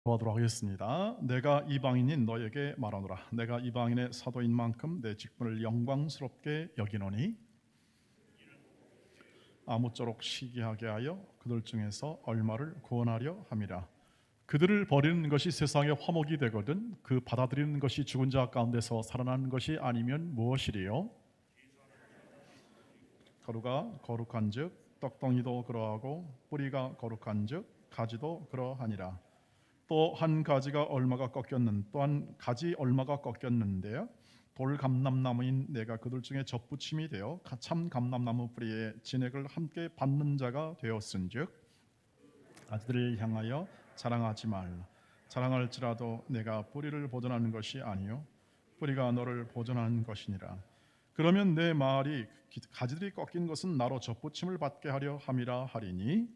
도와도록 하겠습니다. 내가 이방인인 너에게 말하노라. 내가 이방인의 사도인 만큼 내 직분을 영광스럽게 여기노니 아무쪼록 시기하게 하여 그들 중에서 얼마를 구원하려 함이라. 그들을 버리는 것이 세상의 화목이 되거든 그 받아들이는 것이 죽은 자 가운데서 살아나는 것이 아니면 무엇이리요? 가루가 거룩한즉 떡덩이도 그러하고 뿌리가 거룩한즉 가지도 그러하니라. 또 한 가지가 얼마가 꺾였는 또한 가지 얼마가 꺾였는데요. 돌 감람나무인 내가 그들 중에 접붙임이 되어 참 감람나무 뿌리에 진액을 함께 받는 자가 되었은즉 아들을 향하여 자랑하지 말라. 자랑할지라도 내가 뿌리를 보존하는 것이 아니요 뿌리가 너를 보존하는 것이니라. 그러면 내 말이 가지들이 꺾인 것은 나로 접붙임을 받게 하려 함이라 하리니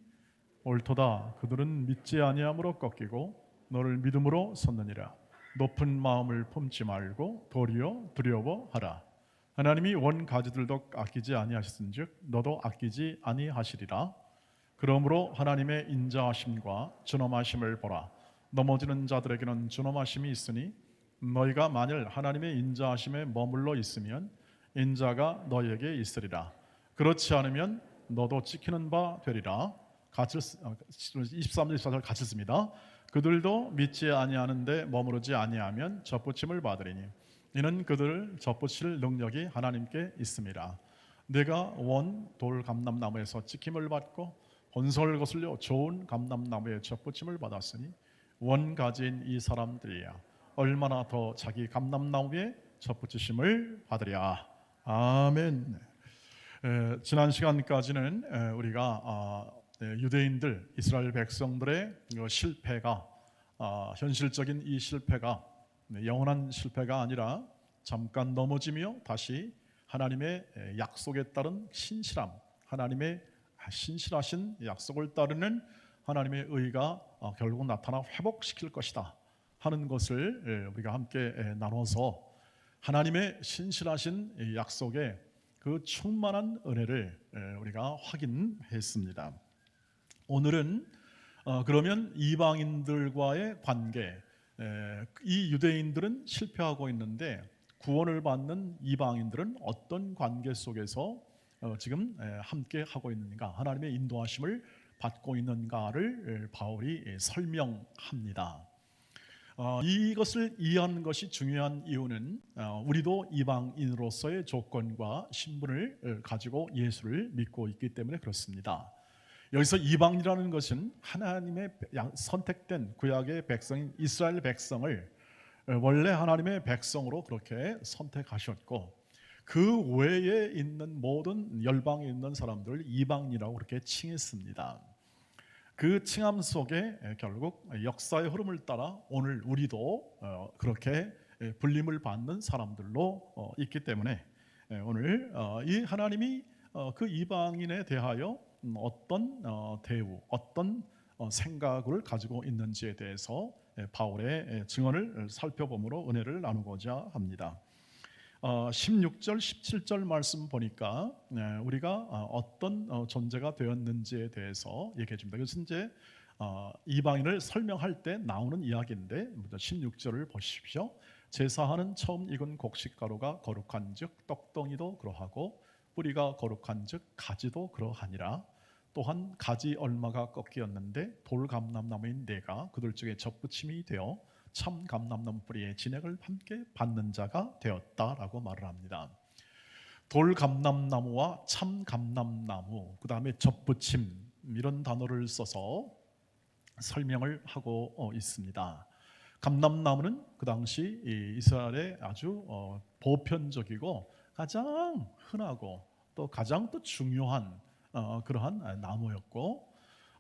옳도다. 그들은 믿지 아니함으로 꺾이고 너를 믿음으로 섰느니라. 높은 마음을 품지 말고 도리어 두려워하라. 하나님이 원 가지들도 아끼지 아니하셨은즉 너도 아끼지 아니하시리라. 그러므로 하나님의 인자하심과 준엄하심을 보라. 넘어지는 자들에게는 준엄하심이 있으니 너희가 만일 하나님의 인자하심에 머물러 있으면 인자가 너희에게 있으리라. 그렇지 않으면 너도 찍히는 바 되리라. 23절 24절 같이 씁니다. 그들도 믿지 아니하는데 머무르지 아니하면 접붙임을 받으리니 이는 그들을 접붙일 능력이 하나님께 있습니다. 내가 원 돌 감람나무에서 찍힘을 받고 본솔 거슬려 좋은 감람나무에 접붙임을 받았으니 원 가지인 이 사람들이야 얼마나 더 자기 감람나무에 접붙이심을 받으랴. 아멘. 지난 시간까지는 우리가 유대인들 이스라엘 백성들의 실패가 현실적인 이 실패가 영원한 실패가 아니라 잠깐 넘어지며 다시 하나님의 약속에 따른 신실함, 하나님의 신실하신 약속을 따르는 하나님의 의가 결국 나타나 회복시킬 것이다 하는 것을 우리가 함께 나눠서 하나님의 신실하신 약속에 그 충만한 은혜를 우리가 확인했습니다. 오늘은 그러면 이방인들과의 관계, 이 유대인들은 실패하고 있는데 구원을 받는 이방인들은 어떤 관계 속에서 지금 함께 하고 있는가, 하나님의 인도하심을 받고 있는가를 바울이 설명합니다. 이것을 이해하는 것이 중요한 이유는 우리도 이방인으로서의 조건과 신분을 가지고 예수를 믿고 있기 때문에 그렇습니다. 여기서 이방이라는 것은 하나님의 선택된 구약의 백성인 이스라엘 백성을 원래 하나님의 백성으로 그렇게 선택하셨고 그 외에 있는 모든 열방에 있는 사람들을 이방인이라고 그렇게 칭했습니다. 그 칭함 속에 결국 역사의 흐름을 따라 오늘 우리도 그렇게 불림을 받는 사람들로 있기 때문에 오늘 이 하나님이 그 이방인에 대하여 어떤 대우, 어떤 생각을 가지고 있는지에 대해서 바울의 증언을 살펴보므로 은혜를 나누고자 합니다. 16절, 17절 말씀 보니까 우리가 어떤 존재가 되었는지에 대해서 얘기해 줍니다. 그래서 이제 이방인을 설명할 때 나오는 이야기인데 16절을 보십시오. 제사하는 처음 익은 곡식가루가 거룩한즉 떡덩이도 그러하고 뿌리가 거룩한즉 가지도 그러하니라. 또한 가지 얼마가 꺾이었는데 돌 감람나무인 내가 그들 중에 접붙임이 되어 참 감람나무 뿌리에 진액을 함께 받는 자가 되었다라고 말을 합니다. 돌 감람나무와 참 감람나무, 그 다음에 접붙임 이런 단어를 써서 설명을 하고 있습니다. 감람나무는 그 당시 이스라엘의 아주 보편적이고 가장 흔하고 또 가장 또 중요한 그러한 나무였고,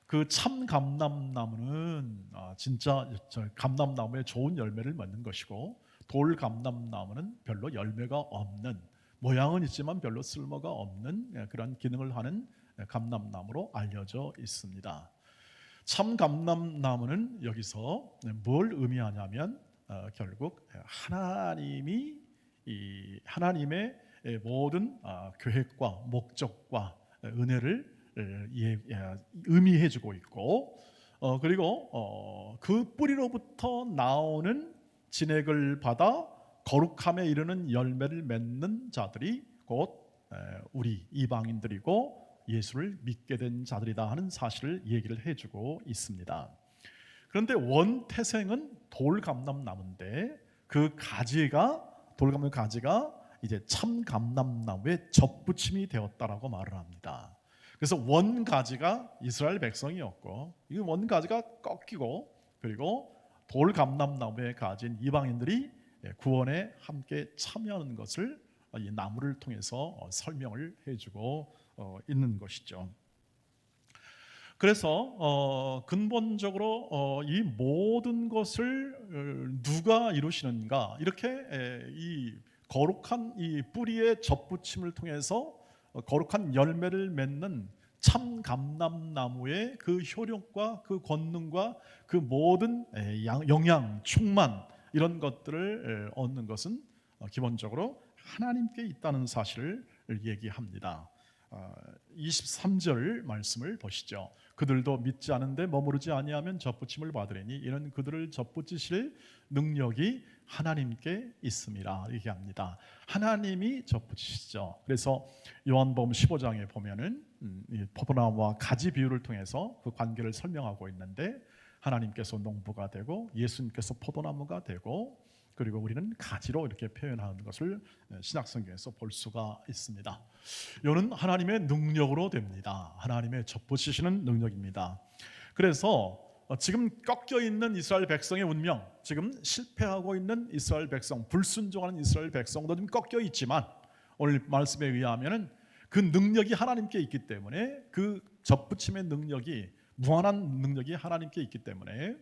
그 참 감람나무는 진짜 감람나무에 좋은 열매를 맺는 것이고, 돌 감람나무는 별로 열매가 없는, 모양은 있지만 별로 쓸모가 없는 그런 기능을 하는 감람나무로 알려져 있습니다. 참 감람나무는 여기서 뭘 의미하냐면 결국 하나님의 모든 계획과 목적과 은혜를 의미해주고 있고, 그리고 그 뿌리로부터 나오는 진액을 받아 거룩함에 이르는 열매를 맺는 자들이 곧 우리 이방인들이고 예수를 믿게 된 자들이다 하는 사실을 얘기를 해주고 있습니다. 그런데 원태생은 돌감람나무인데 그 돌감나무 가지가 이제 참감람나무에 접붙임이 되었다라고 말을 합니다. 그래서 원가지가 이스라엘 백성이었고 이 원가지가 꺾이고 그리고 돌감람나무에 가진 이방인들이 구원에 함께 참여하는 것을 이 나무를 통해서 설명을 해주고 있는 것이죠. 그래서 근본적으로 이 모든 것을 누가 이루시는가 이렇게 이 거룩한 이 뿌리의 접붙임을 통해서 거룩한 열매를 맺는 참 감람나무의 그 효력과 그 권능과 그 모든 영양, 충만 이런 것들을 얻는 것은 기본적으로 하나님께 있다는 사실을 얘기합니다. 23절 말씀을 보시죠. 그들도 믿지 않은데 머무르지 아니하면 접붙임을 받으리니 이는 그들을 접붙이실 능력이 하나님께 있음이라 얘기합니다. 하나님이 접붙이시죠. 그래서 요한복음 15장에 보면은 포도나무와 가지 비유를 통해서 그 관계를 설명하고 있는데 하나님께서 농부가 되고 예수님께서 포도나무가 되고 그리고 우리는 가지로 이렇게 표현하는 것을 신약성경에서 볼 수가 있습니다. 이는 하나님의 능력으로 됩니다. 하나님의 접붙이시는 능력입니다. 그래서 지금 꺾여 있는 이스라엘 백성의 운명, 지금 실패하고 있는 이스라엘 백성, 불순종하는 이스라엘 백성도 좀 꺾여 있지만 오늘 말씀에 의하면은 그 능력이 하나님께 있기 때문에 그 접붙임의 능력이 무한한 능력이 하나님께 있기 때문에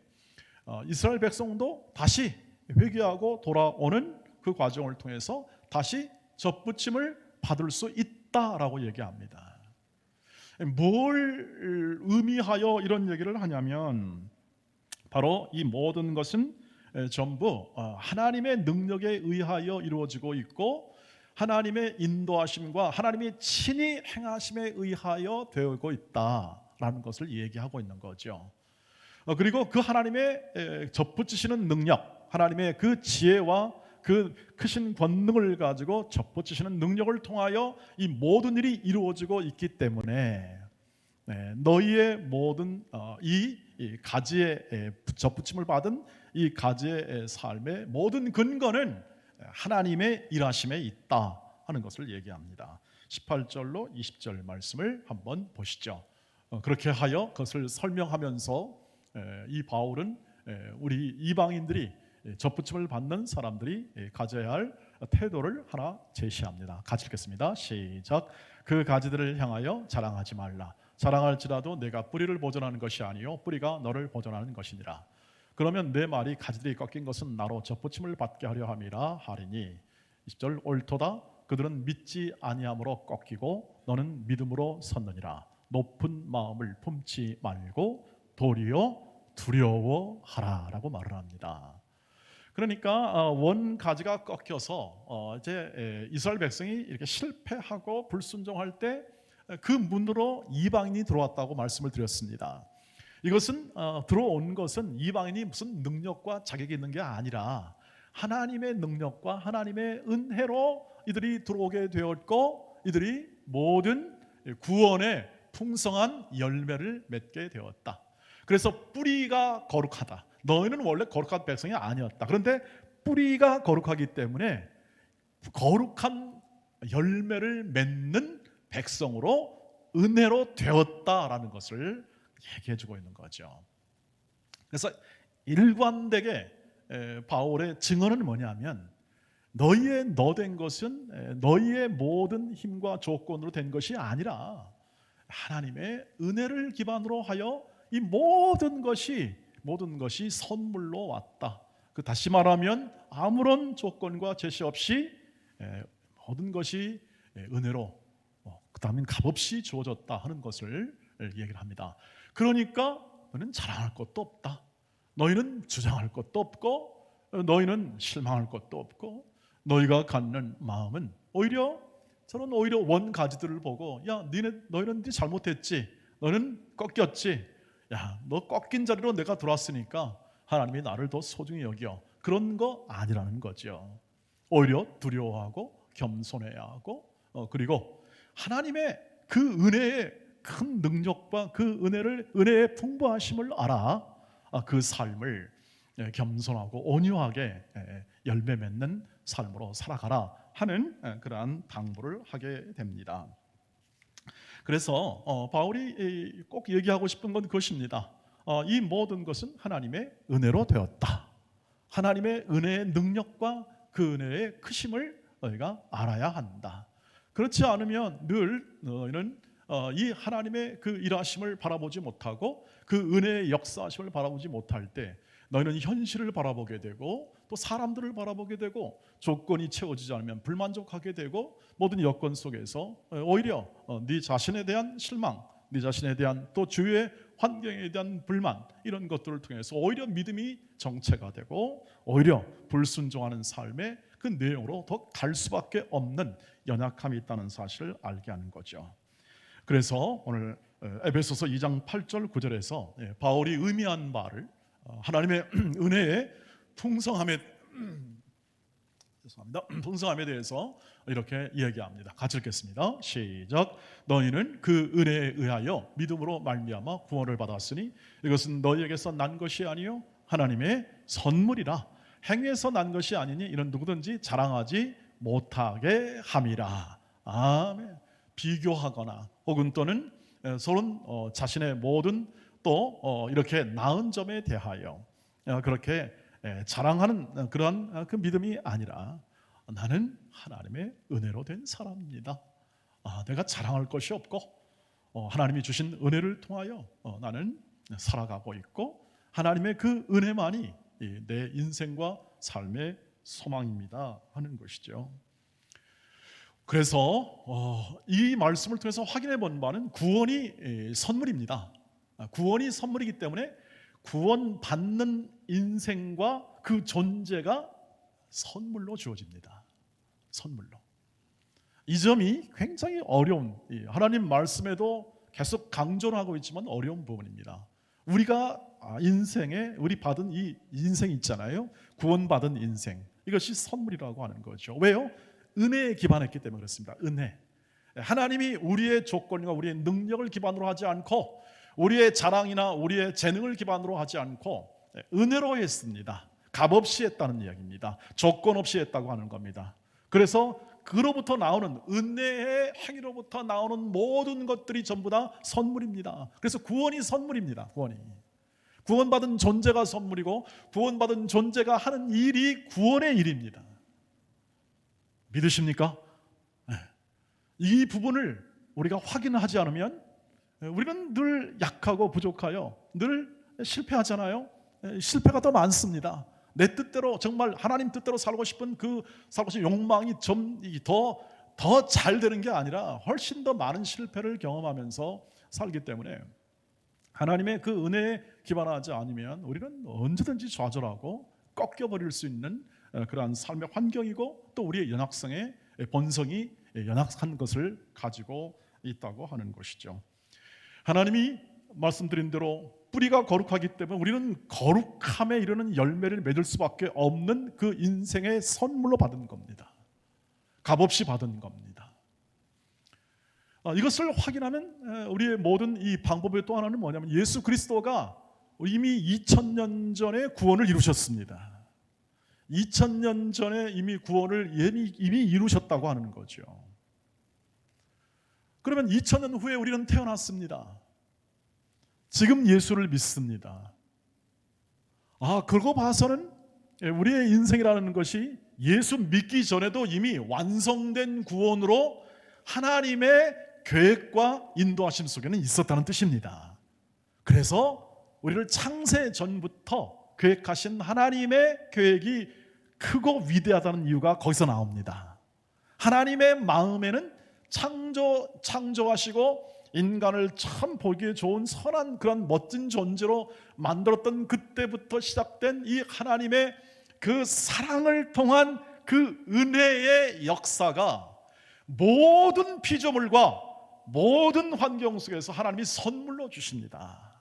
이스라엘 백성도 다시 회개하고 돌아오는 그 과정을 통해서 다시 접붙임을 받을 수 있다라고 얘기합니다. 뭘 의미하여 이런 얘기를 하냐면 바로 이 모든 것은 전부 하나님의 능력에 의하여 이루어지고 있고 하나님의 인도하심과 하나님의 친히 행하심에 의하여 되고 있다라는 것을 얘기하고 있는 거죠. 그리고 그 하나님의 접붙이시는 능력, 하나님의 그 지혜와 그 크신 권능을 가지고 접붙이시는 능력을 통하여 이 모든 일이 이루어지고 있기 때문에 너희의 모든 이 가지의 접붙임을 받은 이 가지의 삶의 모든 근거는 하나님의 일하심에 있다 하는 것을 얘기합니다. 18절로 20절 말씀을 한번 보시죠. 그렇게 하여 그것을 설명하면서 이 바울은 우리 이방인들이 접붙임을 받는 사람들이 가져야 할 태도를 하나 제시합니다. 같이 읽겠습니다. 시작. 그 가지들을 향하여 자랑하지 말라. 자랑할지라도 내가 뿌리를 보존하는 것이 아니요 뿌리가 너를 보존하는 것이니라. 그러면 내 말이 가지들이 꺾인 것은 나로 접붙임을 받게 하려 함이라 하리니 20절 옳도다. 그들은 믿지 아니함으로 꺾이고 너는 믿음으로 섰느니라. 높은 마음을 품지 말고 도리어 두려워하라 라고 말을 합니다. 그러니까 원 가지가 꺾여서 이제 이스라엘 백성이 이렇게 실패하고 불순종할 때 그 문으로 이방인이 들어왔다고 말씀을 드렸습니다. 이것은 들어온 것은 이방인이 무슨 능력과 자격이 있는 게 아니라 하나님의 능력과 하나님의 은혜로 이들이 들어오게 되었고 이들이 모든 구원의 풍성한 열매를 맺게 되었다. 그래서 뿌리가 거룩하다. 너희는 원래 거룩한 백성이 아니었다. 그런데 뿌리가 거룩하기 때문에 거룩한 열매를 맺는 백성으로 은혜로 되었다라는 것을 얘기해주고 있는 거죠. 그래서 일관되게 바울의 증언은 뭐냐면 너희의 된 것은 너희의 모든 힘과 조건으로 된 것이 아니라 하나님의 은혜를 기반으로 하여 이 모든 것이 선물로 왔다. 그 다시 말하면 아무런 조건과 제시 없이 모든 것이 은혜로 그 다음엔 값없이 주어졌다 하는 것을 얘기를 합니다. 그러니까 너희는 자랑할 것도 없다. 너희는 주장할 것도 없고 너희는 실망할 것도 없고 너희가 갖는 마음은 저는 오히려 원 가지들을 보고 야 너희는 잘못했지. 너는 꺾였지. 야, 너 꺾인 자리로 내가 돌아왔으니까 하나님이 나를 더 소중히 여겨. 그런 거 아니라는 거죠. 오히려 두려워하고 겸손해야 하고 그리고 하나님의 그 은혜의 큰 능력과 그 은혜의 풍부하심을 알아 그 삶을 겸손하고 온유하게 열매 맺는 삶으로 살아가라 하는 그러한 당부를 하게 됩니다. 그래서 바울이 꼭 얘기하고 싶은 건 그것입니다. 이 모든 것은 하나님의 은혜로 되었다. 하나님의 은혜의 능력과 그 은혜의 크심을 너희가 알아야 한다. 그렇지 않으면 늘 너희는 이 하나님의 그 일하심을 바라보지 못하고 그 은혜의 역사하심을 바라보지 못할 때 너희는 현실을 바라보게 되고 또 사람들을 바라보게 되고 조건이 채워지지 않으면 불만족하게 되고 모든 여건 속에서 오히려 네 자신에 대한 실망, 네 자신에 대한 또 주위의 환경에 대한 불만 이런 것들을 통해서 오히려 믿음이 정체가 되고 오히려 불순종하는 삶의 그 내용으로 더 갈 수밖에 없는 연약함이 있다는 사실을 알게 하는 거죠. 그래서 오늘 에베소서 2장 8절 9절에서 바울이 의미한 말을 하나님의 은혜의 풍성함에 풍성함에 대해서 이렇게 이야기합니다. 같이 읽겠습니다. 시작. 너희는 그 은혜에 의하여 믿음으로 말미암아 구원을 받았으니 이것은 너희에게서 난 것이 아니요 하나님의 선물이라. 행위에서 난 것이 아니니 이는 누구든지 자랑하지 못하게 함이라. 아멘. 비교하거나 혹은 또는 서로 자신의 모든 또 이렇게 나은 점에 대하여 그렇게 자랑하는 그런 그 믿음이 아니라 나는 하나님의 은혜로 된 사람입니다. 내가 자랑할 것이 없고 하나님이 주신 은혜를 통하여 나는 살아가고 있고 하나님의 그 은혜만이 내 인생과 삶의 소망입니다 하는 것이죠. 그래서 이 말씀을 통해서 확인해 본 바는 구원이 선물입니다. 구원이 선물이기 때문에 구원받는 인생과 그 존재가 선물로 주어집니다. 선물로. 이 점이 굉장히 어려운, 하나님 말씀에도 계속 강조를 하고 있지만 어려운 부분입니다. 우리가 인생에 우리 받은 이 인생 있잖아요. 구원받은 인생, 이것이 선물이라고 하는 거죠. 왜요? 은혜에 기반했기 때문에 그렇습니다. 은혜. 하나님이 우리의 조건과 우리의 능력을 기반으로 하지 않고 우리의 자랑이나 우리의 재능을 기반으로 하지 않고 은혜로 했습니다. 값없이 했다는 이야기입니다. 조건 없이 했다고 하는 겁니다. 그래서 그로부터 나오는 은혜의 행위로부터 나오는 모든 것들이 전부 다 선물입니다. 그래서 구원이 선물입니다. 구원받은 존재가 선물이고 구원받은 존재가 하는 일이 구원의 일입니다. 믿으십니까? 이 부분을 우리가 확인하지 않으면 우리는 늘 약하고 부족하여 늘 실패하잖아요. 실패가 더 많습니다. 내 뜻대로 정말 하나님 뜻대로 살고 싶은 살고 싶은 욕망이 좀 더 잘 되는 게 아니라 훨씬 더 많은 실패를 경험하면서 살기 때문에 하나님의 그 은혜에 기반하지 않으면 우리는 언제든지 좌절하고 꺾여버릴 수 있는 그러한 삶의 환경이고 또 우리의 연약성의 본성이 연약한 것을 가지고 있다고 하는 것이죠. 하나님이 말씀드린 대로 뿌리가 거룩하기 때문에 우리는 거룩함에 이르는 열매를 맺을 수밖에 없는 그 인생의 선물로 받은 겁니다. 값없이 받은 겁니다. 이것을 확인하면 우리의 모든 이 방법의 또 하나는 뭐냐면 예수 그리스도가 이미 2000년 전에 구원을 이루셨습니다. 2000년 전에 이미 구원을 이미 이루셨다고 하는 거죠. 그러면 2000년 후에 우리는 태어났습니다. 지금 예수를 믿습니다. 그러고 봐서는 우리의 인생이라는 것이 예수 믿기 전에도 이미 완성된 구원으로 하나님의 계획과 인도하심 속에는 있었다는 뜻입니다. 그래서 우리를 창세 전부터 계획하신 하나님의 계획이 크고 위대하다는 이유가 거기서 나옵니다. 하나님의 마음에는 창조하시고 인간을 참 보기에 좋은 선한 그런 멋진 존재로 만들었던 그때부터 시작된 이 하나님의 그 사랑을 통한 그 은혜의 역사가 모든 피조물과 모든 환경 속에서 하나님이 선물로 주십니다.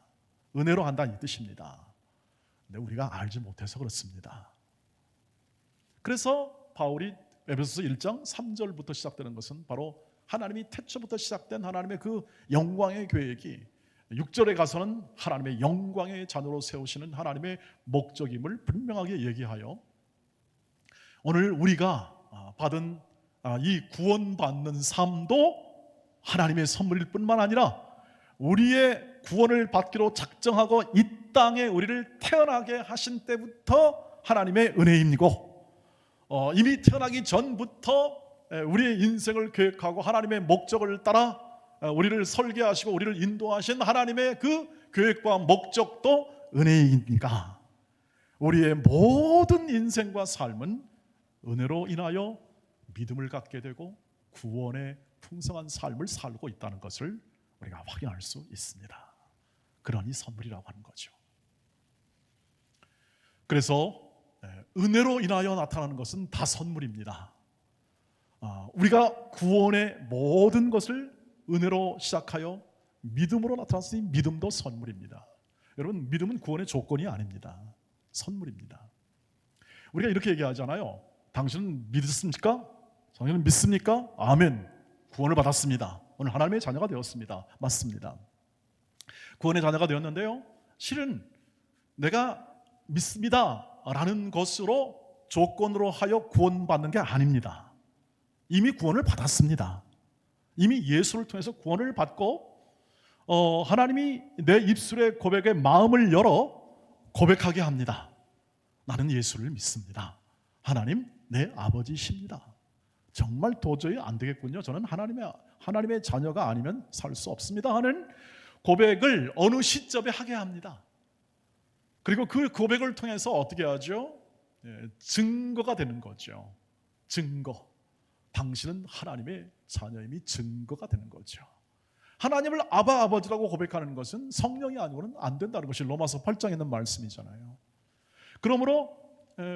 은혜로 한다는 이 뜻입니다. 근데 우리가 알지 못해서 그렇습니다. 그래서 바울이 에베소서 1장 3절부터 시작되는 것은 바로 하나님이 태초부터 시작된 하나님의 그 영광의 계획이 6절에 가서는 하나님의 영광의 자녀로 세우시는 하나님의 목적임을 분명하게 얘기하여 오늘 우리가 받은 이 구원받는 삶도 하나님의 선물일 뿐만 아니라 우리의 구원을 받기로 작정하고 이 땅에 우리를 태어나게 하신 때부터 하나님의 은혜이고 이미 태어나기 전부터 우리의 인생을 계획하고 하나님의 목적을 따라 우리를 설계하시고 우리를 인도하신 하나님의 그 계획과 목적도 은혜이니까 우리의 모든 인생과 삶은 은혜로 인하여 믿음을 갖게 되고 구원의 풍성한 삶을 살고 있다는 것을 우리가 확인할 수 있습니다. 그러니 선물이라고 하는 거죠. 그래서 은혜로 인하여 나타나는 것은 다 선물입니다. 우리가 구원의 모든 것을 은혜로 시작하여 믿음으로 나타났으니 믿음도 선물입니다. 여러분, 믿음은 구원의 조건이 아닙니다. 선물입니다. 우리가 이렇게 얘기하잖아요. 당신은 믿습니까? 당신은 믿습니까? 아멘. 구원을 받았습니다. 오늘 하나님의 자녀가 되었습니다. 맞습니다. 구원의 자녀가 되었는데요, 실은 내가 믿습니다 라는 것으로 조건으로 하여 구원받는 게 아닙니다. 이미 구원을 받았습니다. 이미 예수를 통해서 구원을 받고 하나님이 내 입술의 고백에 마음을 열어 고백하게 합니다. 나는 예수를 믿습니다. 하나님 내 아버지십니다. 정말 도저히 안 되겠군요. 저는 하나님의 자녀가 아니면 살 수 없습니다 하는 고백을 어느 시점에 하게 합니다. 그리고 그 고백을 통해서 어떻게 하죠? 증거가 되는 거죠. 증거. 당신은 하나님의 자녀임이 증거가 되는 거죠. 하나님을 아바 아버지라고 고백하는 것은 성령이 아니고는 안 된다는 것이 로마서 8장에 있는 말씀이잖아요. 그러므로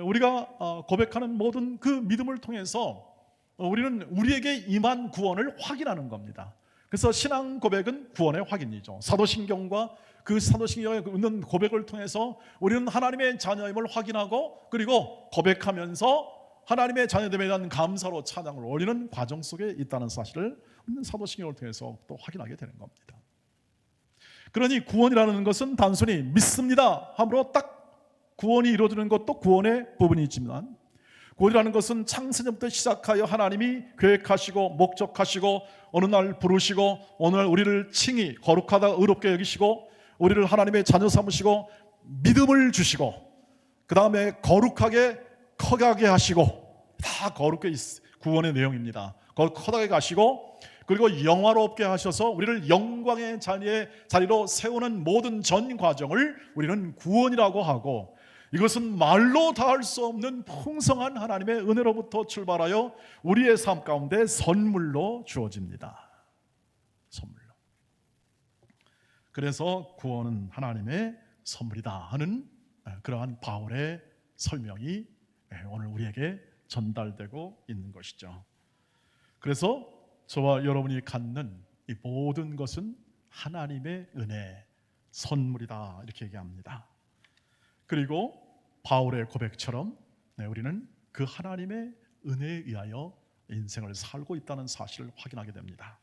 우리가 고백하는 모든 그 믿음을 통해서 우리는 우리에게 임한 구원을 확인하는 겁니다. 그래서 신앙 고백은 구원의 확인이죠. 사도신경과 그 사도신경에 있는 고백을 통해서 우리는 하나님의 자녀임을 확인하고 그리고 고백하면서 하나님의 자녀됨에 대한 감사로 찬양을 올리는 과정 속에 있다는 사실을 사도신경을 통해서 또 확인하게 되는 겁니다. 그러니 구원이라는 것은 단순히 믿습니다 함으로 딱 구원이 이루어지는 것도 구원의 부분이지만, 구원이라는 것은 창세전부터 시작하여 하나님이 계획하시고 목적하시고 어느 날 부르시고 어느 날 우리를 칭히 거룩하다 의롭게 여기시고 우리를 하나님의 자녀 삼으시고 믿음을 주시고 그 다음에 거룩하게 커가게 하시고, 다 거룩의 구원의 내용입니다. 커가게 하시고 그리고 영화롭게 하셔서 우리를 영광의 자리로 세우는 모든 전 과정을 우리는 구원이라고 하고, 이것은 말로 다할 수 없는 풍성한 하나님의 은혜로부터 출발하여 우리의 삶 가운데 선물로 주어집니다. 선물로. 그래서 구원은 하나님의 선물이다 하는 그러한 바울의 설명이 오늘 우리에게 전달되고 있는 것이죠. 그래서 저와 여러분이 갖는 이 모든 것은 하나님의 은혜, 선물이다 이렇게 얘기합니다. 그리고 바울의 고백처럼 우리는 그 하나님의 은혜에 의하여 인생을 살고 있다는 사실을 확인하게 됩니다.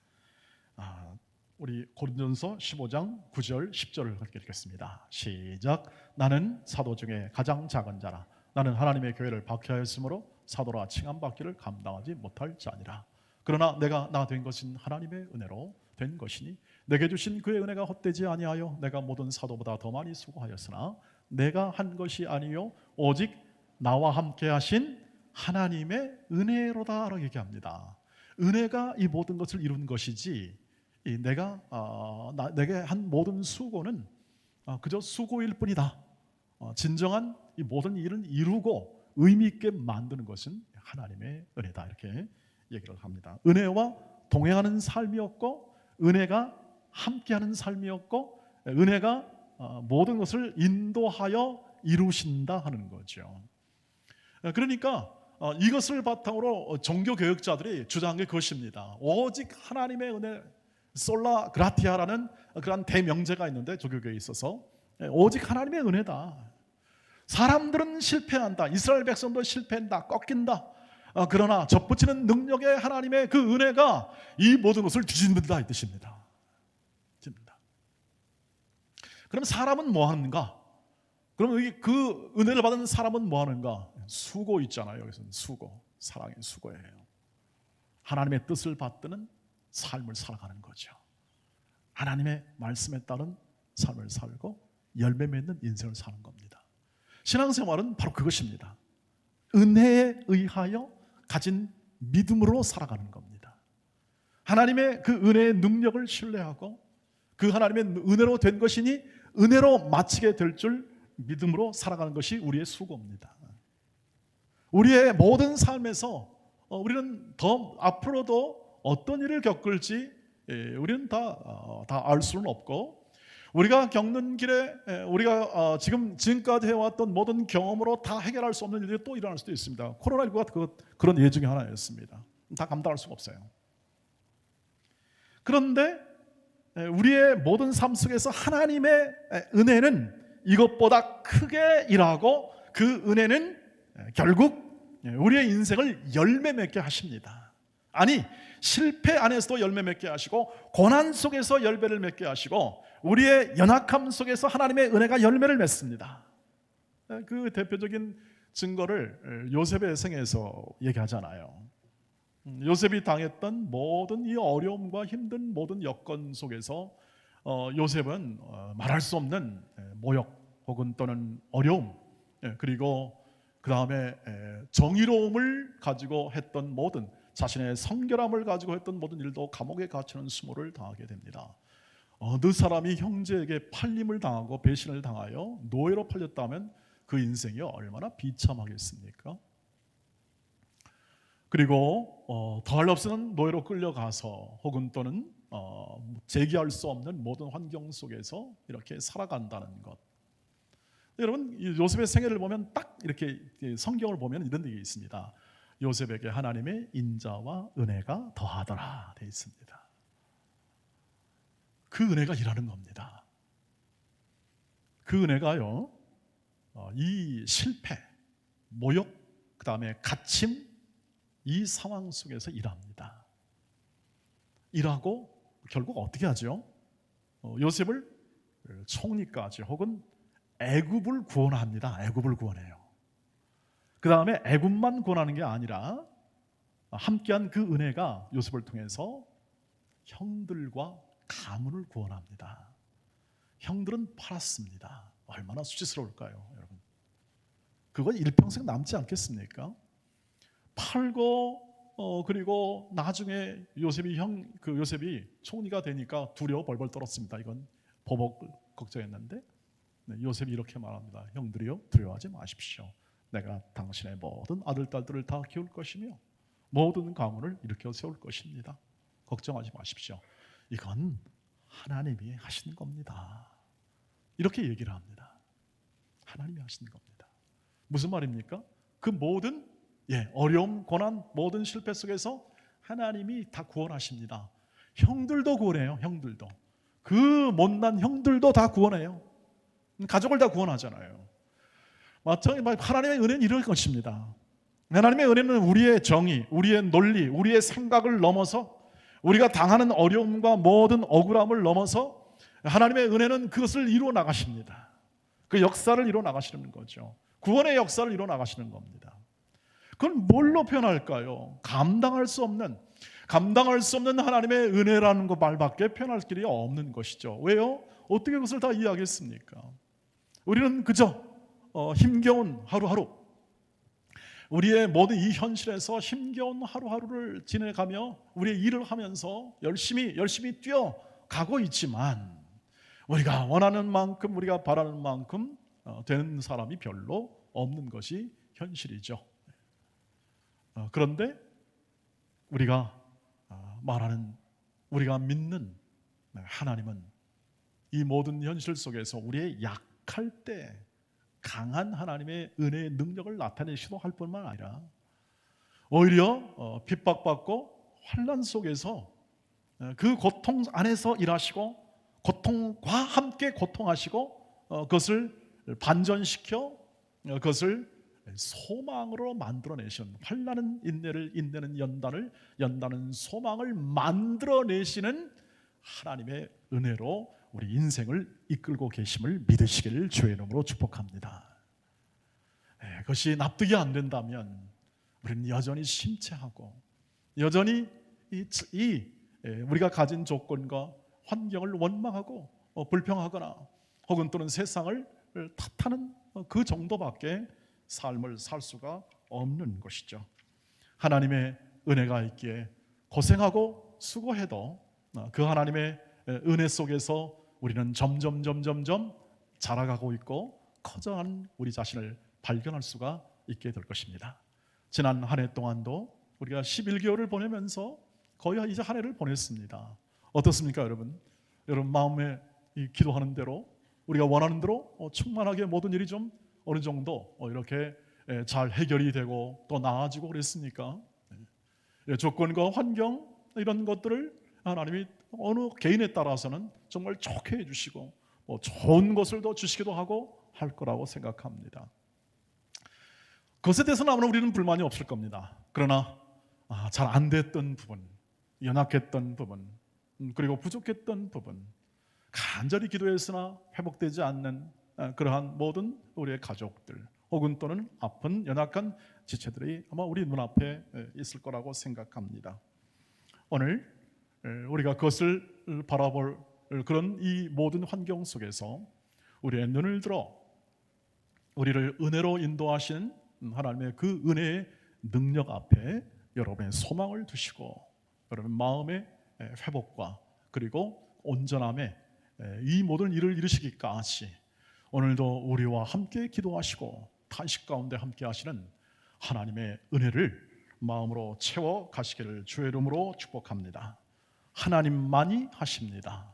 우리 고린도전서 15장 9절 10절을 함께 읽겠습니다. 시작. 나는 사도 중에 가장 작은 자라. 나는 하나님의 교회를 박해하였으므로 사도라 칭함받기를 감당하지 못할 자니라. 그러나 내가 나 된 것은 하나님의 은혜로 된 것이니 내게 주신 그의 은혜가 헛되지 아니하여 내가 모든 사도보다 더 많이 수고하였으나 내가 한 것이 아니요 오직 나와 함께 하신 하나님의 은혜로다 라고 얘기합니다. 은혜가 이 모든 것을 이룬 것이지 내게 한 모든 수고는 그저 수고일 뿐이다. 진정한 이 모든 일은 이루고 의미 있게 만드는 것은 하나님의 은혜다 이렇게 얘기를 합니다. 은혜와 동행하는 삶이었고 은혜가 함께하는 삶이었고 은혜가 모든 것을 인도하여 이루신다 하는 거죠. 그러니까 이것을 바탕으로 종교개혁자들이 주장한 게 그것입니다. 오직 하나님의 은혜, 솔라 그라티아라는 그런 대명제가 있는데 종교계에 있어서 오직 하나님의 은혜다. 사람들은 실패한다. 이스라엘 백성도 실패한다. 꺾인다. 그러나 접붙이는 능력의 하나님의 그 은혜가 이 모든 것을 뒤집는다 이 뜻입니다. 뒤집는다. 그럼 사람은 뭐 하는가? 그럼 그 은혜를 받은 사람은 뭐 하는가? 수고 있잖아요. 여기서는 수고, 사랑의 수고예요. 하나님의 뜻을 받드는 삶을 살아가는 거죠. 하나님의 말씀에 따른 삶을 살고 열매 맺는 인생을 사는 겁니다. 신앙생활은 바로 그것입니다. 은혜에 의하여 가진 믿음으로 살아가는 겁니다. 하나님의 그 은혜의 능력을 신뢰하고 그 하나님의 은혜로 된 것이니 은혜로 마치게 될 줄 믿음으로 살아가는 것이 우리의 수고입니다. 우리의 모든 삶에서 우리는 더 앞으로도 어떤 일을 겪을지 우리는 다 알 수는 없고, 우리가 겪는 길에 우리가 지금까지 해왔던 모든 경험으로 다 해결할 수 없는 일이 또 일어날 수도 있습니다. 코로나19가 그런 예 중에 하나였습니다. 다 감당할 수가 없어요. 그런데 우리의 모든 삶 속에서 하나님의 은혜는 이것보다 크게 일하고 그 은혜는 결국 우리의 인생을 열매 맺게 하십니다. 아니, 실패 안에서도 열매 맺게 하시고 고난 속에서 열매를 맺게 하시고 우리의 연약함 속에서 하나님의 은혜가 열매를 맺습니다. 그 대표적인 증거를 요셉의 생에서 얘기하잖아요. 요셉이 당했던 모든 이 어려움과 힘든 모든 여건 속에서 요셉은 말할 수 없는 모욕 혹은 또는 어려움, 그리고 그 다음에 정의로움을 가지고 했던 모든, 자신의 성결함을 가지고 했던 모든 일도 감옥에 갇히는 수모를 당하게 됩니다. 어느 사람이 형제에게 팔림을 당하고 배신을 당하여 노예로 팔렸다면 그 인생이 얼마나 비참하겠습니까? 그리고 더할 없이는 노예로 끌려가서 혹은 또는 재기할 수 없는 모든 환경 속에서 이렇게 살아간다는 것. 여러분, 요셉의 생애를 보면 딱 이렇게 성경을 보면 이런 얘기 있습니다. 요셉에게 하나님의 인자와 은혜가 더하더라 되어 있습니다. 그 은혜가 일하는 겁니다. 그 은혜가요, 이 실패, 모욕, 그 다음에 갇힘, 이 상황 속에서 일합니다. 일하고 결국 어떻게 하죠? 요셉을 총리까지 혹은 애굽을 구원합니다. 애굽을 구원해요. 그 다음에 애굽만 구원하는 게 아니라 함께한 그 은혜가 요셉을 통해서 형들과 가문을 구원합니다. 형들은 팔았습니다. 얼마나 수치스러울까요, 여러분? 그건 일평생 남지 않겠습니까? 팔고 그리고 나중에 요셉이 총리가 되니까 두려워 벌벌 떨었습니다. 이건 보복 걱정했는데 요셉이 이렇게 말합니다. 형들이요, 두려워하지 마십시오. 내가 당신의 모든 아들, 딸들을 다 키울 것이며 모든 가문을 일으켜 세울 것입니다. 걱정하지 마십시오. 이건 하나님이 하시는 겁니다. 이렇게 얘기를 합니다. 하나님이 하시는 겁니다. 무슨 말입니까? 그 모든 어려움, 고난, 모든 실패 속에서 하나님이 다 구원하십니다. 형들도 구원해요. 형들도. 그 못난 형들도 다 구원해요. 가족을 다 구원하잖아요. 하나님의 은혜는 이럴 것입니다. 하나님의 은혜는 우리의 정의, 우리의 논리, 우리의 생각을 넘어서 우리가 당하는 어려움과 모든 억울함을 넘어서 하나님의 은혜는 그것을 이루어 나가십니다. 그 역사를 이루어 나가시는 거죠. 구원의 역사를 이루어 나가시는 겁니다. 그건 뭘로 표현할까요? 감당할 수 없는 하나님의 은혜라는 것 말밖에 표현할 길이 없는 것이죠. 왜요? 어떻게 그것을 다 이해하겠습니까? 우리는 그저 힘겨운 하루하루, 우리의 모든 이 현실에서 힘겨운 하루하루를 지내가며 우리의 일을 하면서 열심히 뛰어가고 있지만 우리가 원하는 만큼, 우리가 바라는 만큼 되는 사람이 별로 없는 것이 현실이죠. 그런데 우리가 말하는, 우리가 믿는 하나님은 이 모든 현실 속에서 우리의 약할 때 강한 하나님의 은혜의 능력을 나타내시도 할 뿐만 아니라 오히려 핍박받고 환난 속에서 그 고통 안에서 일하시고 고통과 함께 고통하시고 그것을 반전시켜 그것을 소망으로 만들어내시는, 환난은 인내를, 인내는 연단은 소망을 만들어내시는 하나님의 은혜로 우리 인생을 이끌고 계심을 믿으시기를 주의 이름으로 축복합니다. 그것이 납득이 안 된다면 우리는 여전히 심체하고 여전히 우리가 가진 조건과 환경을 원망하고 불평하거나 혹은 또는 세상을 탓하는 그 정도밖에 삶을 살 수가 없는 것이죠. 하나님의 은혜가 있기에 고생하고 수고해도 그 하나님의 은혜 속에서 우리는 점점 자라가고 있고 커져가는 우리 자신을 발견할 수가 있게 될 것입니다. 지난 한 해 동안도 우리가 11개월을 보내면서 거의 이제 한 해를 보냈습니다. 어떻습니까, 여러분? 여러분 마음에 기도하는 대로 우리가 원하는 대로 충만하게 모든 일이 좀 어느 정도 이렇게 잘 해결이 되고 또 나아지고 그랬습니까? 조건과 환경 이런 것들을 하나님이 어느 개인에 따라서는 정말 좋게 해주시고 좋은 것을 더 주시기도 하고 할 거라고 생각합니다. 그것에 대해서는 아무나 우리는 불만이 없을 겁니다. 그러나 잘 안 됐던 부분, 연약했던 부분, 그리고 부족했던 부분, 간절히 기도했으나 회복되지 않는 그러한 모든 우리의 가족들 혹은 또는 아픈 연약한 지체들이 아마 우리 눈앞에 있을 거라고 생각합니다. 오늘 우리가 그것을 바라볼 그런 이 모든 환경 속에서 우리의 눈을 들어 우리를 은혜로 인도하시는 하나님의 그 은혜의 능력 앞에 여러분의 소망을 두시고 여러분 마음의 회복과 그리고 온전함에 이 모든 일을 이루시기까지 오늘도 우리와 함께 기도하시고 탄식 가운데 함께 하시는 하나님의 은혜를 마음으로 채워 가시기를 주의 이름으로 축복합니다. 하나님만이 하십니다.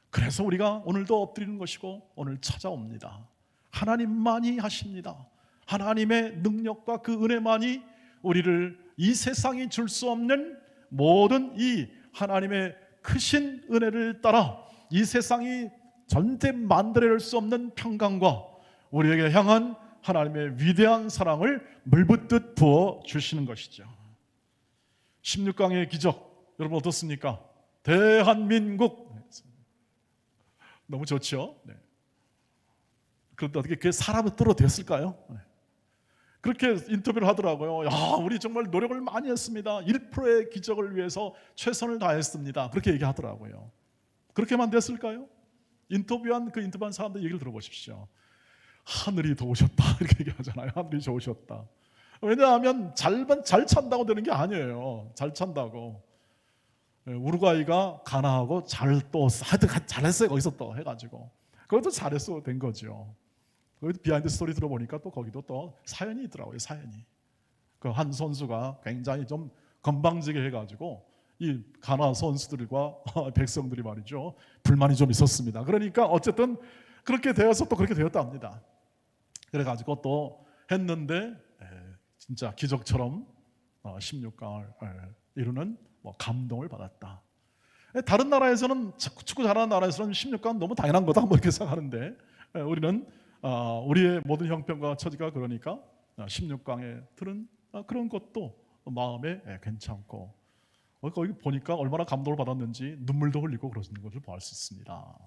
그래서 우리가 오늘도 엎드리는 것이고 오늘 찾아옵니다. 하나님만이 하십니다. 하나님의 능력과 그 은혜만이 우리를 이 세상이 줄 수 없는 모든 이 하나님의 크신 은혜를 따라 이 세상이 절대 만들어낼 수 없는 평강과 우리에게 향한 하나님의 위대한 사랑을 물붓듯 부어 주시는 것이죠. 16강의 기적 여러분 어떻습니까? 대한민국 너무 좋죠? 네. 그런데 어떻게 그게 사람의 뜻으로 됐을까요? 네. 그렇게 인터뷰를 하더라고요. 야, 우리 정말 노력을 많이 했습니다. 1%의 기적을 위해서 최선을 다했습니다. 그렇게 얘기하더라고요. 그렇게만 됐을까요? 인터뷰한 사람들 얘기를 들어보십시오. 하늘이 도우셨다 이렇게 얘기하잖아요. 하늘이 좋으셨다. 왜냐하면 잘 찬다고 되는 게 아니에요. 잘 찬다고 우루과이가 가나하고 하여튼 잘했어요. 거기서 또 해가지고 그것도 잘했어 된 거죠. 거기도 비하인드 스토리 들어보니까 또 거기도 또 사연이 있더라고요. 사연이 그 한 선수가 굉장히 좀 건방지게 해가지고 이 가나 선수들과 백성들이 말이죠 불만이 좀 있었습니다. 그러니까 어쨌든 그렇게 되어서 또 그렇게 되었답니다. 그래가지고 또 했는데 진짜 기적처럼 16강을 이루는 감동을 받았다. 다른 나라에서는 축구 잘하는 나라에서는 16강 너무 당연한 거다 뭐 이렇게 생각하는데 우리는 우리의 모든 형편과 처지가 그러니까 16강에 들은 그런 것도 마음에 괜찮고 거기 보니까 얼마나 감동을 받았는지 눈물도 흘리고 그러는 것을 볼 수 있습니다.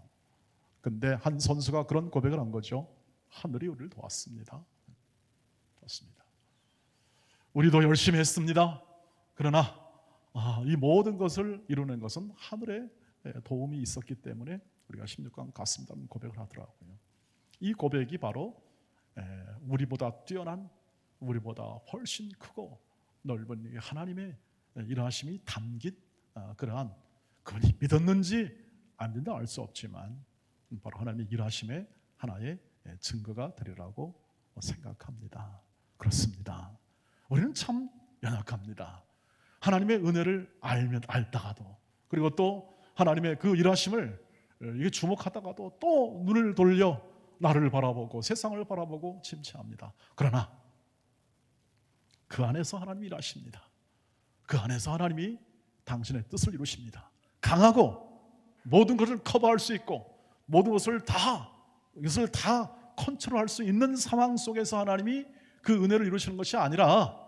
근데 한 선수가 그런 고백을 한 거죠. 하늘이 우리를 도왔습니다. 그렇습니다. 우리도 열심히 했습니다. 그러나 이 모든 것을 이루는 것은 하늘의 도움이 있었기 때문에 우리가 16강 갔습니다는 고백을 하더라고요. 이 고백이 바로 우리보다 뛰어난 우리보다 훨씬 크고 넓은 하나님의 일하심이 담긴 그러한 그분이 믿었는지 안 믿는지 알 수 없지만 바로 하나님의 일하심의 하나의 증거가 되리라고 생각합니다. 그렇습니다. 우리는 참 연약합니다. 하나님의 은혜를 알다가도 그리고 또 하나님의 그 일하심을 이게 주목하다가도 또 눈을 돌려 나를 바라보고 세상을 바라보고 침체합니다. 그러나 그 안에서 하나님이 일하십니다. 그 안에서 하나님이 당신의 뜻을 이루십니다. 강하고 모든 것을 커버할 수 있고 모든 것을 다 이것을 다 컨트롤할 수 있는 상황 속에서 하나님이 그 은혜를 이루시는 것이 아니라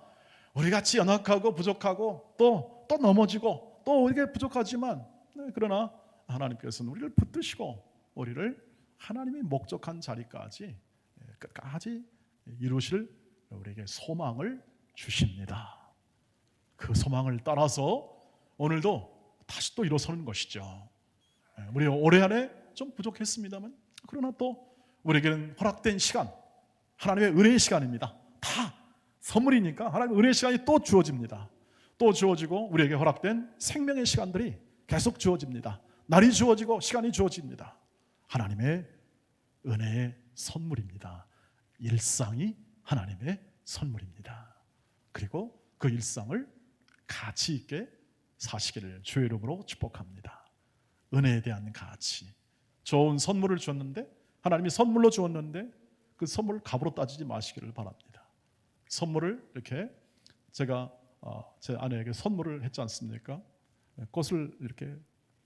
우리 같이 연약하고 부족하고 또 넘어지고 또 우리가 부족하지만 그러나 하나님께서는 우리를 붙드시고 우리를 하나님이 목적한 자리까지 끝까지 이루실 우리에게 소망을 주십니다. 그 소망을 따라서 오늘도 다시 또 일어서는 것이죠. 우리 올해 안에 좀 부족했습니다만 그러나 또 우리에게는 허락된 시간, 하나님의 은혜의 시간입니다. 다 선물이니까 하나님의 은혜의 시간이 또 주어집니다. 또 주어지고 우리에게 허락된 생명의 시간들이 계속 주어집니다. 날이 주어지고 시간이 주어집니다. 하나님의 은혜의 선물입니다. 일상이 하나님의 선물입니다. 그리고 그 일상을 가치 있게 사시기를 주의 이름으로 축복합니다. 은혜에 대한 가치, 좋은 선물을 주었는데 하나님이 선물로 주었는데 그 선물을 값으로 따지지 마시기를 바랍니다. 선물을 이렇게 제가 제 아내에게 선물을 했지 않습니까? 꽃을 이렇게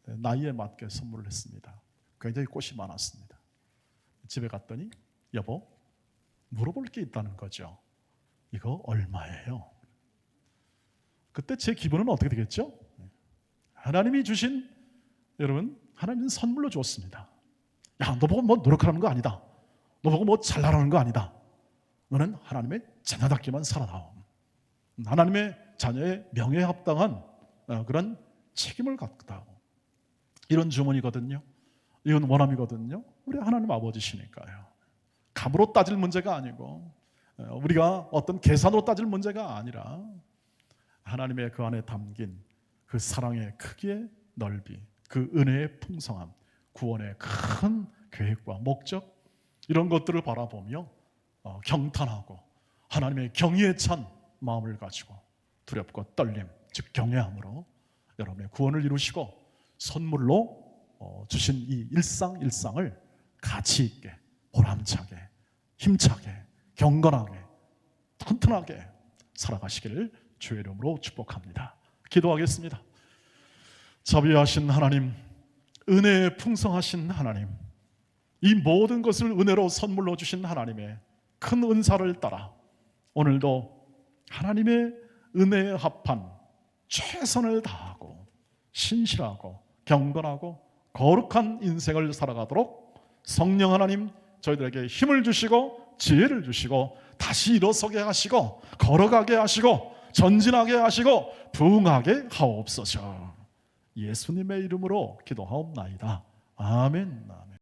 나이에 맞게 선물을 했습니다. 굉장히 꽃이 많았습니다. 집에 갔더니 여보, 물어볼 게 있다는 거죠. 이거 얼마예요? 그때 제 기분은 어떻게 되겠죠? 하나님이 주신, 여러분, 하나님은 선물로 주었습니다. 야, 너 보고 뭐 노력하는 거 아니다. 너 보고 뭐 잘나가는 거 아니다. 너는 하나님의 자녀답게만 살아다오. 하나님의 자녀의 명예에 합당한 그런 책임을 갖다 하고, 이런 주문이거든요. 이건 원함이거든요. 우리 하나님 아버지시니까요. 값으로 따질 문제가 아니고 우리가 어떤 계산으로 따질 문제가 아니라 하나님의 그 안에 담긴 그 사랑의 크기의 넓이, 그 은혜의 풍성함, 구원의 큰 계획과 목적, 이런 것들을 바라보며 경탄하고 하나님의 경의에 찬 마음을 가지고 두렵고 떨림, 즉 경외함으로 여러분의 구원을 이루시고 선물로 주신 이 일상을 가치 있게, 보람차게, 힘차게, 경건하게, 튼튼하게 살아가시기를 주의 이름으로 축복합니다. 기도하겠습니다. 자비하신 하나님, 은혜에 풍성하신 하나님, 이 모든 것을 은혜로 선물로 주신 하나님의 큰 은사를 따라 오늘도 하나님의 은혜에 합한 최선을 다하고 신실하고 경건하고 거룩한 인생을 살아가도록 성령 하나님 저희들에게 힘을 주시고 지혜를 주시고 다시 일어서게 하시고 걸어가게 하시고 전진하게 하시고 부응하게 하옵소서. 예수님의 이름으로 기도하옵나이다. 아멘.